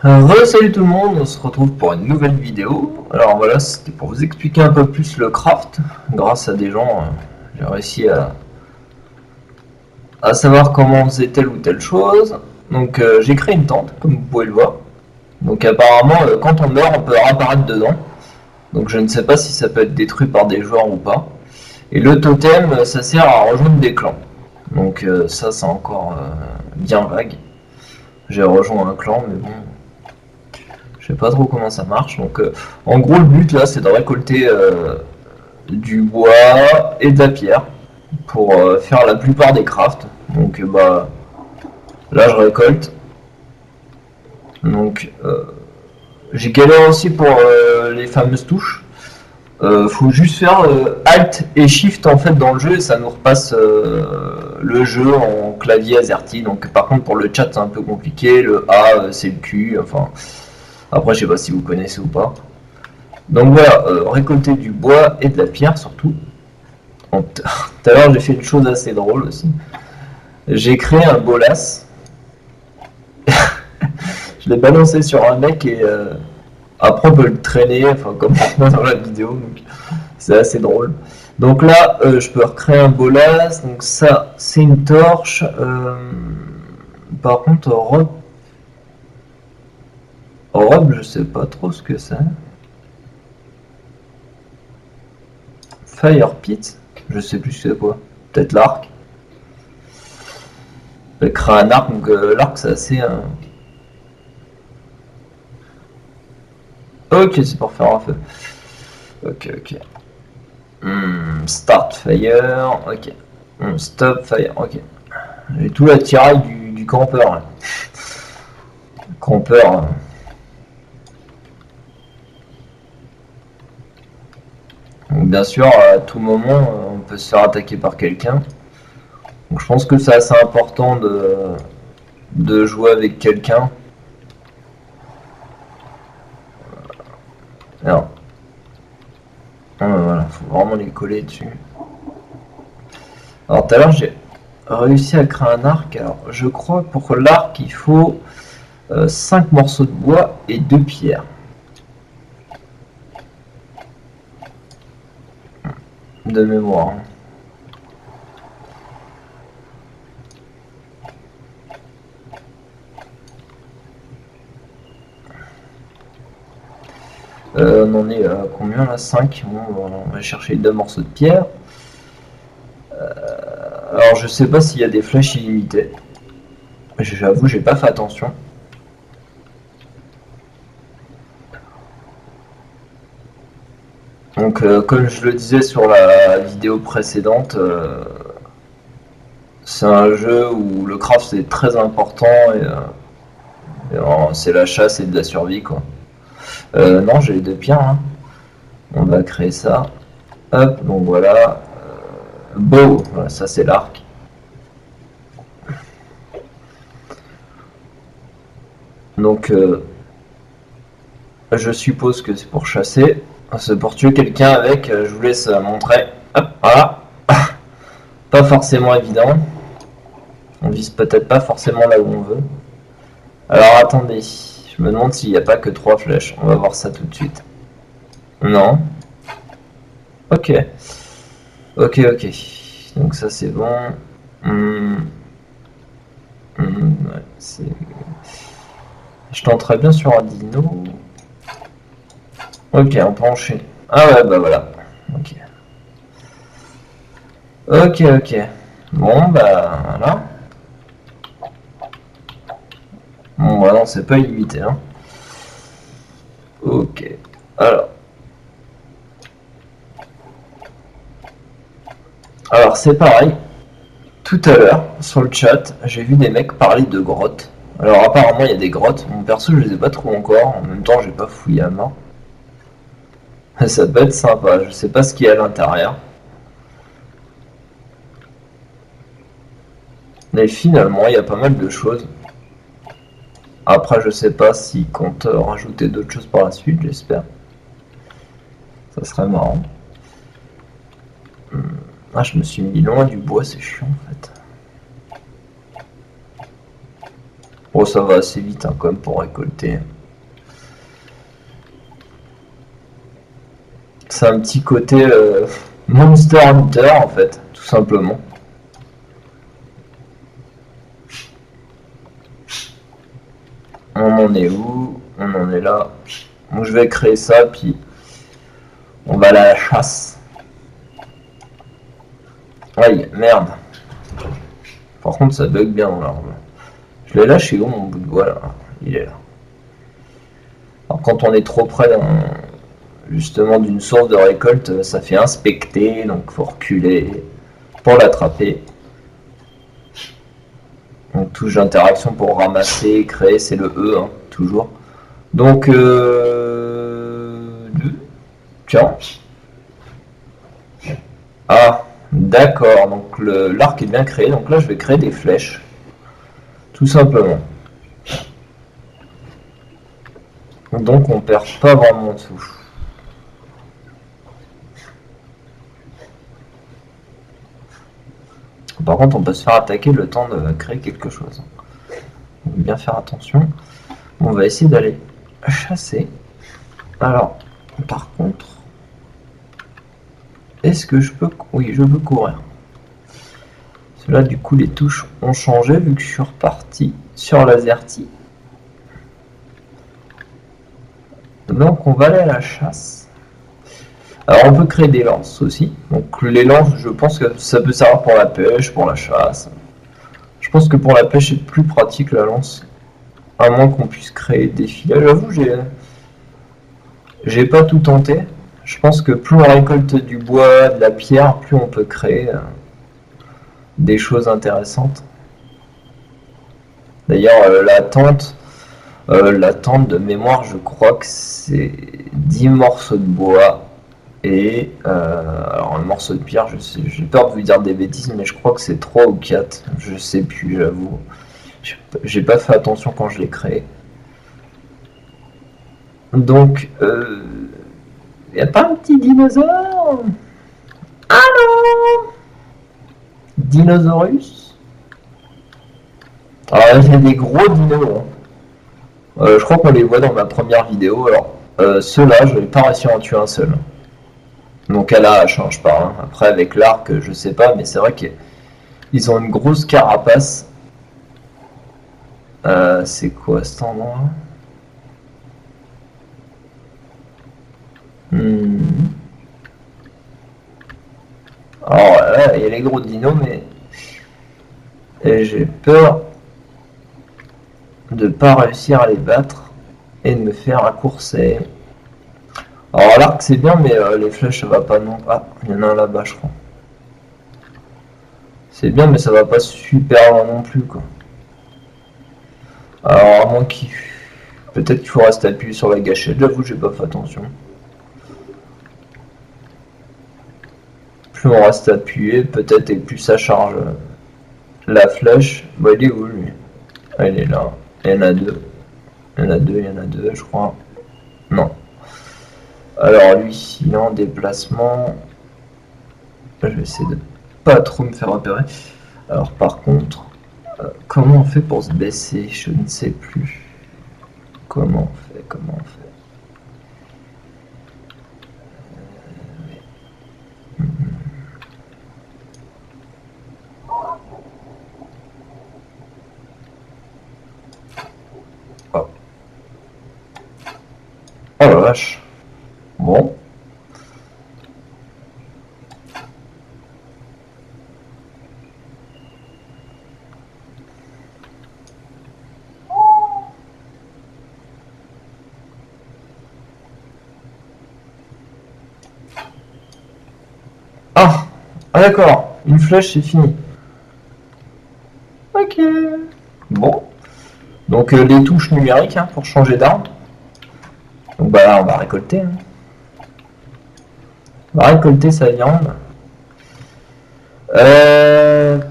Salut tout le monde, on se retrouve pour une nouvelle vidéo. Alors voilà, c'était pour vous expliquer un peu plus le craft. Grâce à des gens, j'ai réussi à savoir comment on faisait telle ou telle chose. Donc j'ai créé une tente, comme vous pouvez le voir. Donc apparemment, quand on meurt, on peut réapparaître dedans. Donc je ne sais pas si ça peut être détruit par des joueurs ou pas. Et le totem, ça sert à rejoindre des clans. Donc ça, c'est encore bien vague. J'ai rejoint un clan, mais bon, je sais pas trop comment ça marche. Donc, en gros, le but là, c'est de récolter du bois et de la pierre pour faire la plupart des crafts. Donc, bah, là, je récolte. Donc, j'ai galéré aussi pour les fameuses touches. Faut juste faire Alt et Shift en fait dans le jeu et ça nous repasse le jeu en clavier AZERTY. Donc, par contre, pour le chat, c'est un peu compliqué. Le A, c'est le Q. Enfin, après, je sais pas si vous connaissez ou pas. Donc voilà, récolter du bois et de la pierre surtout. Tout à l'heure j'ai fait une chose assez drôle aussi. J'ai créé un bolas. Je l'ai balancé sur un mec et après on peut le traîner, enfin comme dans la vidéo. Donc c'est assez drôle. Donc là je peux recréer un bolas. Donc ça c'est une torche. Par contre robe je sais pas trop ce que c'est. Fire pit, je sais plus c'est quoi. Peut-être l'arc. Je crée un arc, donc l'arc c'est assez. Ok, c'est pour faire un feu. Ok, ok. Start fire, ok. Stop fire, ok. J'ai tout l'attirail du campeur. Là. Campeur. Donc, bien sûr, à tout moment, on peut se faire attaquer par quelqu'un. Donc je pense que c'est assez important de jouer avec quelqu'un. Alors, voilà, faut vraiment les coller dessus. Alors tout à l'heure, j'ai réussi à créer un arc. Alors, je crois que pour l'arc, il faut 5 morceaux de bois et 2 pierres. De mémoire. On en est à combien là? 5. Bon, on va chercher 2 morceaux de pierre. Alors je sais pas s'il y a des flèches illimitées. J'avoue, j'ai pas fait attention. Donc comme je le disais sur la vidéo précédente, c'est un jeu où le craft c'est très important et c'est la chasse et de la survie quoi. Non, j'ai les 2 pierres. Hein. On va créer ça. Hop, donc voilà. Bow, voilà, ça c'est l'arc. Donc je suppose que c'est pour chasser. C'est pour tuer quelqu'un avec. Je vous laisse montrer. Hop, voilà. Pas forcément évident. On vise peut-être pas forcément là où on veut. Alors attendez. Je me demande s'il n'y a pas que 3 flèches. On va voir ça tout de suite. Non. Ok. Ok, ok. Donc ça c'est bon. Ouais, je tenterai bien sur un dino. Ok, on peut enchaîner. Ah ouais, bah voilà. Ok. Ok, ok. Bon, bah voilà. Bon, bah non, c'est pas illimité. Hein. Ok. Alors. Alors, c'est pareil. Tout à l'heure, sur le chat, j'ai vu des mecs parler de grottes. Alors, apparemment, il y a des grottes. Mon perso, je les ai pas trop encore. En même temps, j'ai pas fouillé à mort. Ça peut être sympa. Je sais pas ce qu'il y a à l'intérieur. Mais finalement, il y a pas mal de choses. Après, je sais pas s'ils comptent rajouter d'autres choses par la suite, j'espère. Ça serait marrant. Ah, je me suis mis loin du bois, c'est chiant en fait. Bon, ça va assez vite hein, quand même pour récolter. c'est un petit côté Monster Hunter en fait, tout simplement. On en est où? On en est là. Donc je vais créer ça, puis on va aller à la chasse. Aïe, merde. Par contre, ça bug bien dans l'arbre. Je l'ai lâché où mon bout de bois là? Il est là. Alors quand on est trop près justement d'une source de récolte, ça fait inspecter, donc faut reculer pour l'attraper. Donc touche d'interaction pour ramasser, créer, c'est le E, hein, toujours. Donc, tiens. Ah, d'accord, donc l'arc est bien créé, donc là je vais créer des flèches. Tout simplement. Donc on perd pas vraiment tout. Par contre, on peut se faire attaquer le temps de créer quelque chose. On va bien faire attention. On va essayer d'aller chasser. Alors, par contre, est-ce que je peux... Oui, je peux courir. Là, du coup, les touches ont changé vu que je suis reparti sur l'Azerty. Donc, on va aller à la chasse. Alors, on peut créer des lances aussi. Donc, les lances, je pense que ça peut servir pour la pêche, pour la chasse. Je pense que pour la pêche, c'est plus pratique la lance. À moins qu'on puisse créer des filets. J'avoue, j'ai pas tout tenté. Je pense que plus on récolte du bois, de la pierre, plus on peut créer des choses intéressantes. D'ailleurs, la tente de mémoire, je crois que c'est 10 morceaux de bois et alors un morceau de pierre, j'ai peur de vous dire des bêtises, mais je crois que c'est 3 ou 4, je sais plus, j'avoue. J'ai pas fait attention quand je l'ai créé. Donc, y a pas un petit dinosaure? Ah non! Dinosaurus? Alors, il y a des gros dinos. Hein. Je crois qu'on les voit dans ma première vidéo. Alors, ceux-là, je n'ai pas réussi à en tuer un seul. Donc à la hache, hein, je parle. Hein. Après, avec l'arc, je sais pas, mais c'est vrai qu'ils ont une grosse carapace. C'est quoi cet endroit? Alors là, il y a les gros dinos, mais j'ai peur de pas réussir à les battre et de me faire raccourcer. Alors l'arc c'est bien, mais les flèches ça va pas non. Ah, il y en a un là-bas, je crois. C'est bien, mais ça va pas super loin non plus, quoi. Alors à moins qu'il... Peut-être qu'il faut rester appuyé sur la gâchette. J'avoue, j'ai pas fait attention. Plus on reste appuyé, peut-être, et plus ça charge la flèche. Bah, il est où lui? Ah, il est là. Il y en a deux. Il y en a deux, il y en a deux, je crois. Non. Alors lui, il est en déplacement. Je vais essayer de pas trop me faire repérer. Alors par contre, comment on fait pour se baisser? Je ne sais plus. Comment on fait? Comment on fait? Oh. Oh la vache. Bon. Ah, ah d'accord, une flèche c'est fini. Ok. Bon. Donc les touches numériques hein, pour changer d'arme. Donc bah là on va récolter. Hein. On va récolter sa viande.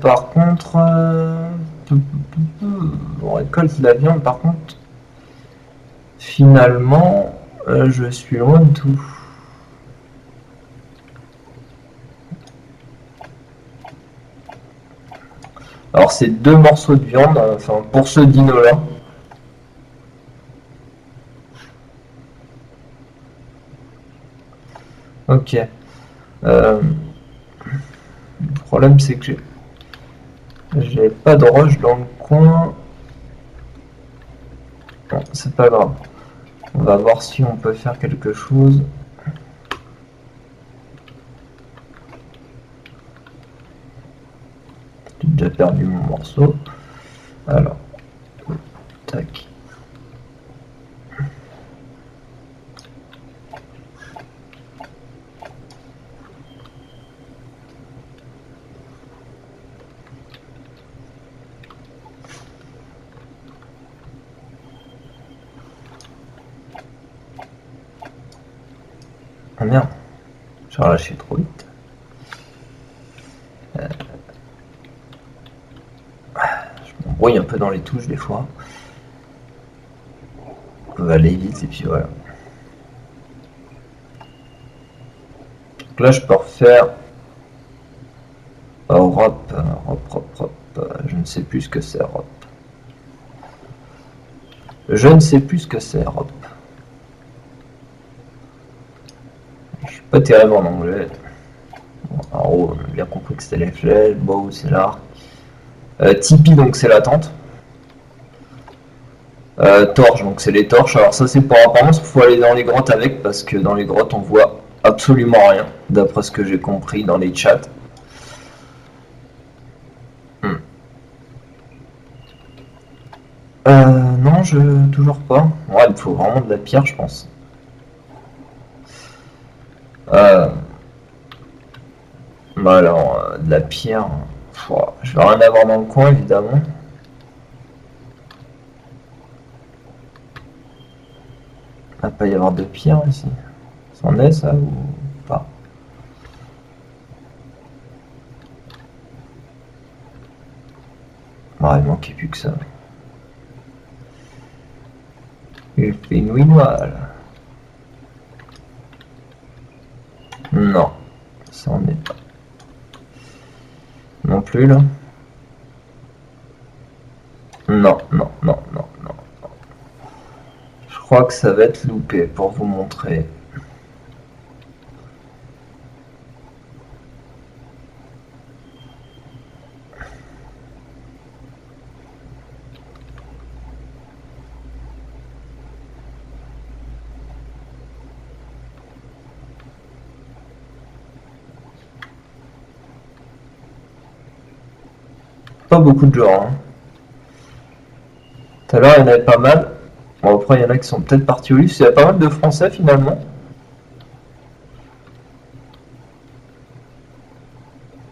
Par contre, on récolte la viande. Par contre, finalement, je suis loin de tout. Alors c'est 2 morceaux de viande, enfin pour ce dino là. Ok. Le problème c'est que j'ai pas de roche dans le coin. Bon, c'est pas grave. On va voir si on peut faire quelque chose. J'ai déjà perdu mon morceau. Alors, tac. Ah merde, j'ai relâché trop vite. Je m'embrouille un peu dans les touches des fois. On va aller vite et puis voilà. Donc là je peux refaire Europe, je ne sais plus ce que c'est Europe. Je ne sais plus ce que c'est Europe. Je suis pas terrible en anglais. Bon, en haut, on a bien compris que c'était les flèches, bow c'est l'arc. Tipeee donc c'est la tente. Torche donc c'est les torches. Alors ça c'est pour apparemment il faut aller dans les grottes avec parce que dans les grottes on voit absolument rien d'après ce que j'ai compris dans les chats. Non, toujours pas. Ouais, il me faut vraiment de la pierre, je pense. Euh, Bah alors, de la pierre. Je vais rien avoir dans le coin, évidemment. Il va pas y avoir de pierre ici. C'en est ça ou pas? Ouais, il manquait plus que ça. Une pinouinoile. Non, ça en est pas. Non plus là. Non, non, non, non, non. Je crois que ça va être loupé pour vous montrer. Pas beaucoup de gens. Hein. Tout à l'heure, il y en avait pas mal. Bon, après, il y en a qui sont peut-être partis au livre. Il y a pas mal de Français finalement.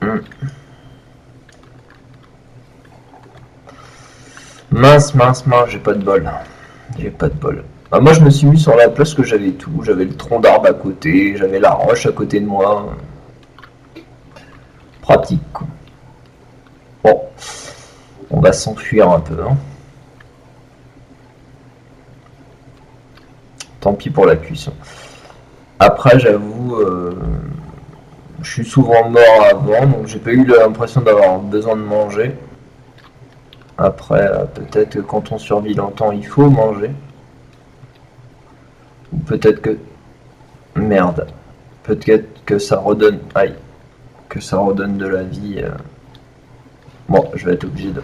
Hmm. Mince, mince, mince, j'ai pas de bol. J'ai pas de bol. Bah, moi, je me suis mis sur la place que j'avais tout. J'avais le tronc d'arbre à côté, j'avais la roche à côté de moi. Pratique, quoi. Bon, on va s'enfuir un peu. Hein. Tant pis pour la cuisson. Après, j'avoue, je suis souvent mort avant, donc j'ai pas eu l'impression d'avoir besoin de manger. Après, peut-être que quand on survit longtemps, il faut manger. Ou peut-être que... Merde. Peut-être que ça redonne... Aïe. Que ça redonne de la vie. Bon, je vais être obligé de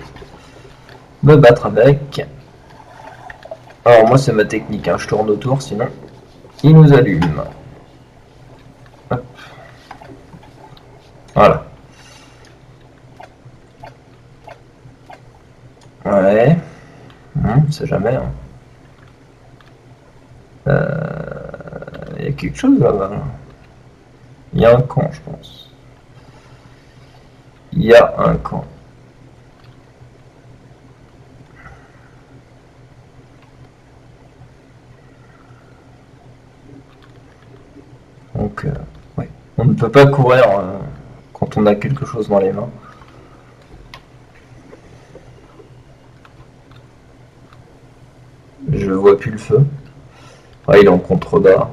me battre avec. Alors moi c'est ma technique, hein. Je tourne autour sinon il nous allume. Hop. Voilà. Ouais. On sait jamais. Hein. Il y a quelque chose là-bas. Il y a un camp, je pense. Il y a un camp. Donc, ouais. On ne peut pas courir quand on a quelque chose dans les mains. Je vois plus le feu. Ah, il est en contrebas.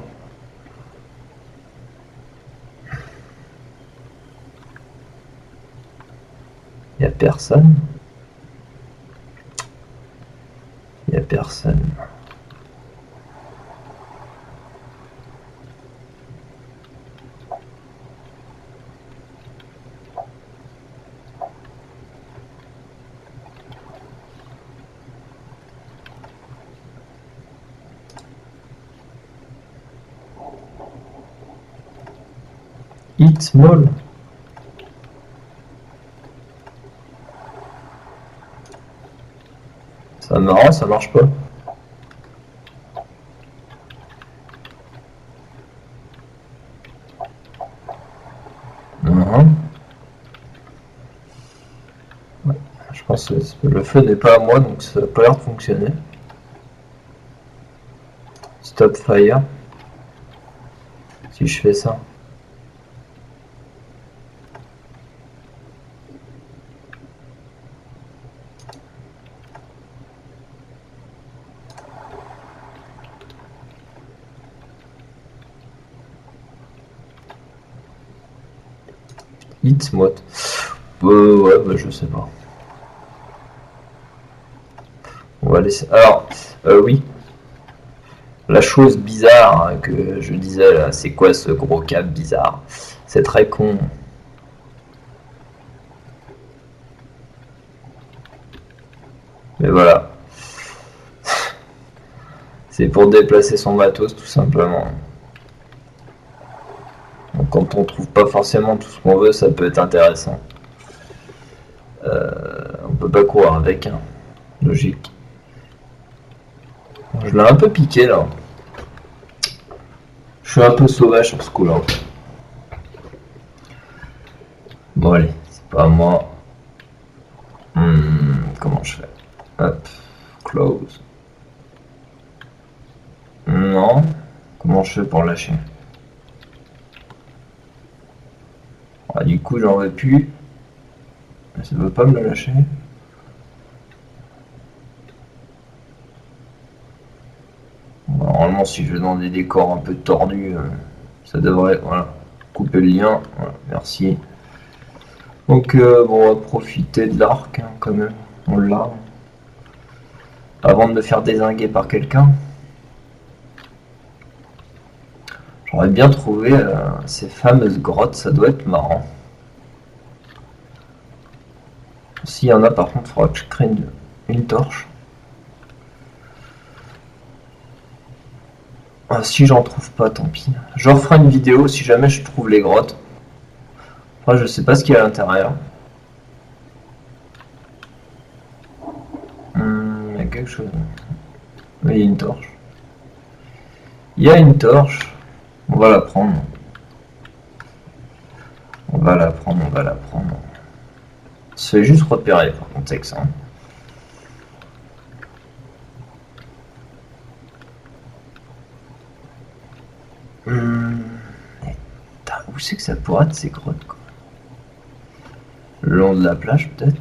Il n'y a personne. Il n'y a personne. Hit small. C'est marrant, ça marche pas. Ouais, je pense que le feu n'est pas à moi, donc ça n'a pas l'air de fonctionner. Stop fire. Si je fais ça. Hit mode. Ouais, bah, je sais pas. On va laisser. Alors, oui. La chose bizarre que je disais là, c'est quoi ce gros câble bizarre? C'est très con. Mais voilà. C'est pour déplacer son matos tout simplement. Donc quand on trouve pas forcément tout ce qu'on veut, ça peut être intéressant. On peut pas courir avec, hein. Logique. Je l'ai un peu piqué là. Je suis un peu sauvage sur ce coup-là. Bon allez, c'est pas à moi. Comment je fais? Hop, close. Non. Comment je fais pour lâcher? Ah, du coup, j'en veux plus. Ça veut pas me le lâcher. Normalement, si je vais dans des décors un peu tordus, ça devrait, voilà, couper le lien. Voilà, merci. Donc, bon, on va profiter de l'arc, hein, quand même. On l'a. Avant de me faire dézinguer par quelqu'un. J'aurais bien trouvé ces fameuses grottes, ça doit être marrant. S'il y en a, par contre, il faudra que je crée une torche. Ah, si j'en trouve pas, tant pis. Je referai une vidéo si jamais je trouve les grottes. Après, je sais pas ce qu'il y a à l'intérieur. Il y a quelque chose. Oui, il y a une torche. Il y a une torche. On va la prendre. On va la prendre, on va la prendre. C'est juste repérer, par contre, c'est que ça. Où c'est que ça pourrait être ces grottes, quoi? Le long de la plage, peut-être?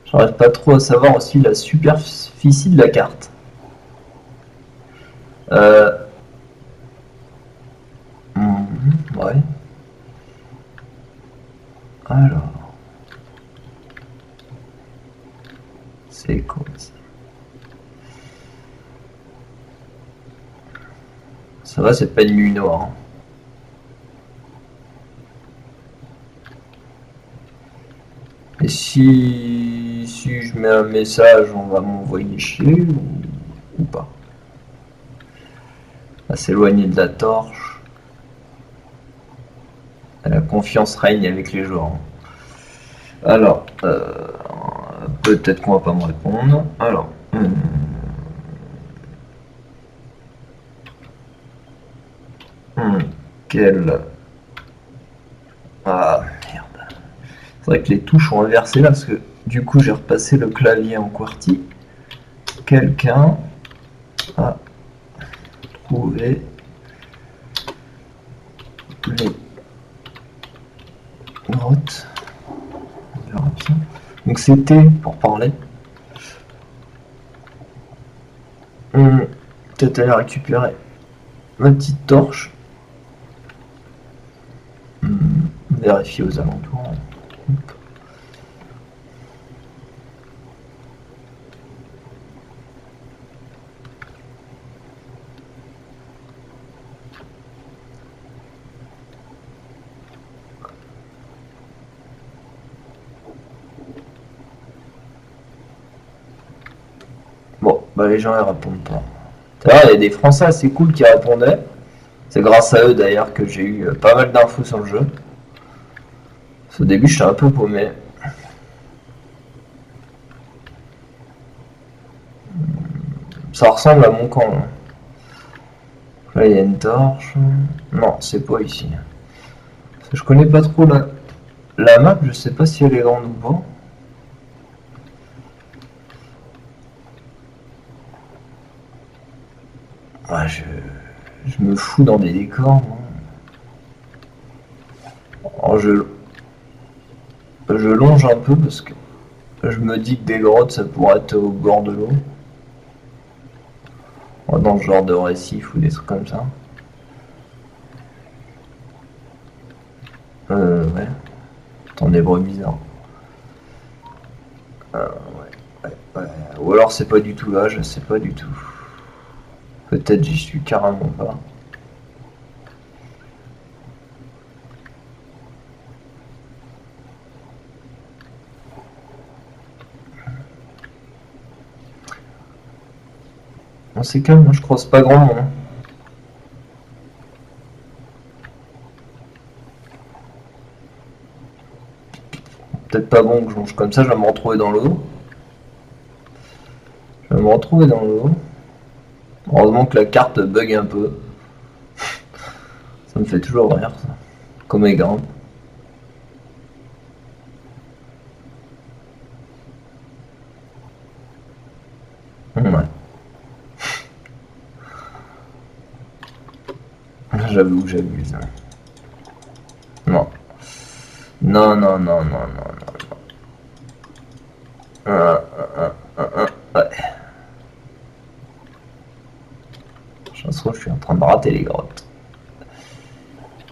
J'arrive pas trop à savoir aussi la superficie de la carte. Ouais. Alors. C'est quoi ça? Ça va, c'est pas une nuit noire. Hein. Et si je mets un message, on va m'envoyer chier ou pas? À s'éloigner de la torche. La confiance règne avec les joueurs. Alors, peut-être qu'on va pas me répondre. Alors, quel... Ah, merde. C'est vrai que les touches ont inversé là, parce que du coup, j'ai repassé le clavier en QWERTY. Quelqu'un a trouvé les grottes. On verra bien. Donc c'était pour parler. Peut-être aller récupérer ma petite torche. Vérifier aux alentours. Bon, bah les gens ils répondent pas. D'ailleurs, il y a des Français assez cool qui répondaient. C'est grâce à eux d'ailleurs que j'ai eu pas mal d'infos sur le jeu. Au début, j'étais un peu paumé. Ça ressemble à mon camp. Là, il y a une torche. Non, c'est pas ici. Je connais pas trop la map, je sais pas si elle est grande ou pas. Ouais, je me fous dans des décors. Alors je longe un peu parce que je me dis que des grottes ça pourrait être au bord de l'eau. Dans ce genre de récif ou des trucs comme ça. Ouais. Attends, des bruits bizarres. Ouais. Ou alors c'est pas du tout là, je sais pas du tout. Peut-être j'y suis carrément pas. On s'est calme, moi je croise pas grand monde. Peut-être pas bon que je longe comme ça, je vais me retrouver dans l'eau. Je vais me retrouver dans l'eau. Heureusement que la carte bug un peu. Ça me fait toujours rire ça. Comme elle grimpe. Ouais. J'avoue que j'abuse. Non. Non, non, non, non, non, non. Ouais. Je trouve que je suis en train de rater les grottes.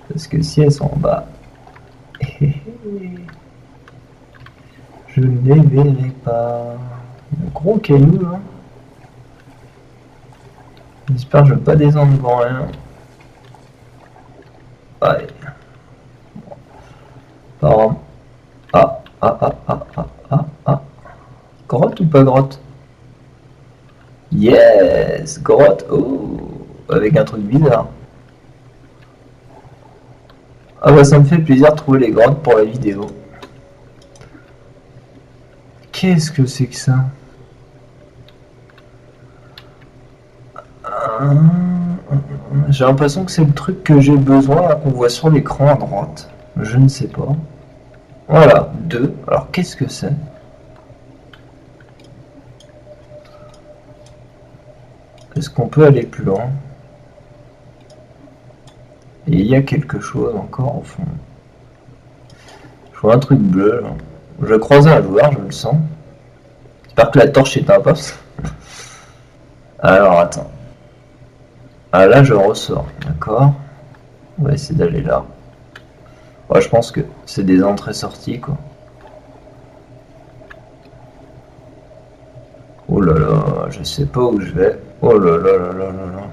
Parce que si elles sont en bas, je ne les verrai pas. Un gros caillou là. J'espère que je ne vais pas descendre devant rien. Ouais. Par ah. Grotte ou pas grotte? Yes! Grotte! Oh! Avec un truc bizarre. Ah bah ça me fait plaisir de trouver les grottes pour la vidéo. Qu'est-ce que c'est que ça? J'ai l'impression que c'est le truc que j'ai besoin qu'on voit sur l'écran à droite. Je ne sais pas. Voilà, 2. Alors qu'est-ce que c'est? Est-ce qu'on peut aller plus loin? Et il y a quelque chose encore au fond. Je vois un truc bleu. Là. Je vais croiser un joueur, je le sens. J'espère que la torche est un poste. Alors attends. Ah là je ressors, d'accord. On va essayer d'aller là. Ouais, je pense que c'est des entrées-sorties quoi. Oh là là, je sais pas où je vais. Oh là là là là là là.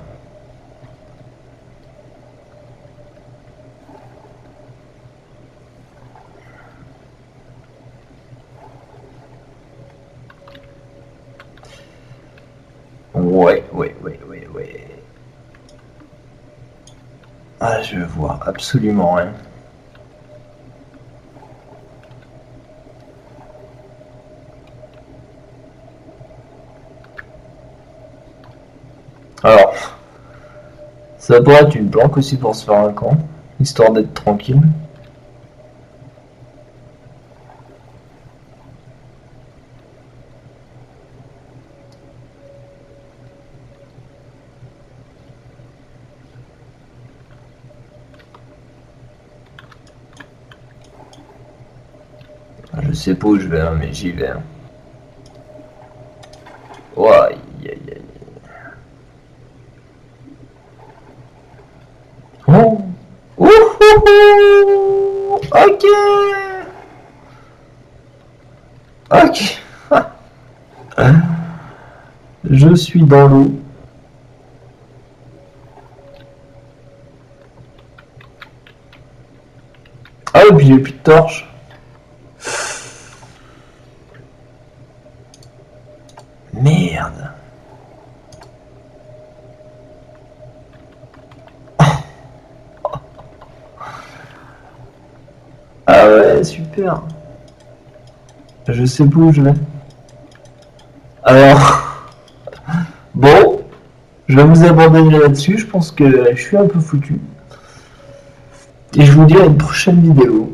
Ouais. Ah, je vois absolument rien. Alors, ça pourrait être une planque aussi pour se faire un camp, histoire d'être tranquille. Je sais pas où je vais, hein, mais j'y vais. Hein. Ouais, aïe. Oh! Ouhouhou! Ok! Ok! Je suis dans l'eau. Ah, et puis j'ai plus de torche. Merde. Ouais, super. Je sais plus où je vais. Alors, bon, je vais vous abandonner là-dessus. Je pense que je suis un peu foutu. Et je vous dis à une prochaine vidéo.